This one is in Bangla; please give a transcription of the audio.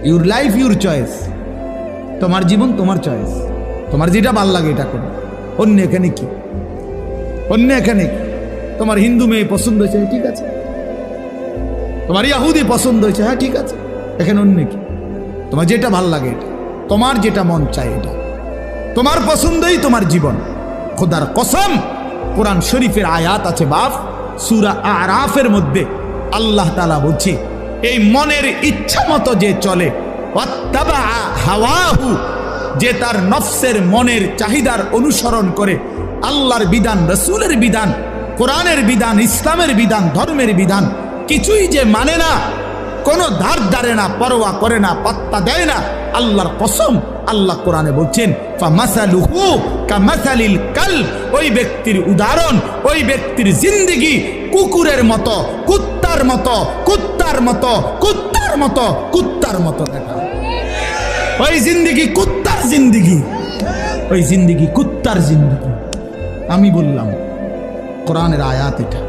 ইউর লাইফ ইউর চয়েস, তোমার জীবন তোমার চয়েস, তোমার যেটা ভাল লাগে এটা করো। অন্য এখানে কি? অন্য এখানে কি? তোমার হিন্দু মেয়ে পছন্দ হয়েছে, ঠিক আছে। তোমার ইয়াহুদি পছন্দ হয়েছে, হ্যাঁ ঠিক আছে। এখানে অন্য কি? তোমার যেটা ভাল লাগে এটা, তোমার যেটা মন চায় এটা, তোমার পছন্দই তোমার জীবন। খোদার কসম, কোরআন শরীফের আয়াত আছে বাপ, সূরা আরাফের মধ্যে আল্লাহ তাআলা বলছে, এই মনের ইচ্ছা মতো যে চলে, ওয়াত্তাবা হাওয়াহু, যে তার নফসের মনের চাহিদার অনুসরণ করে, আল্লাহর বিধান, রাসূলের বিধান, কোরআনের বিধান, ইসলামের বিধান, ধর্মের বিধান কিছুই যে মানে না, কোনো ধার ধারে না, পরোয়া করে না, পাত্তা দেয় না, আল্লাহর কসম, আল্লাহ কোরআনে বলছেন ফামাসালুহু কামাসালিল কালব, ওই ব্যক্তির উদাহরণ, ওই ব্যক্তির জিন্দেগি কুকুরের মতো, কুত্তার মতো, কুত্তার মতো, কুত্তার মতো, কুত্তার মতো। দেখা ওই জিন্দেগি কুত্তার জিন্দেগি, ওই জিন্দেগি কুত্তার জিন্দেগি। আমি বললাম কোরআনের আয়াত এটা।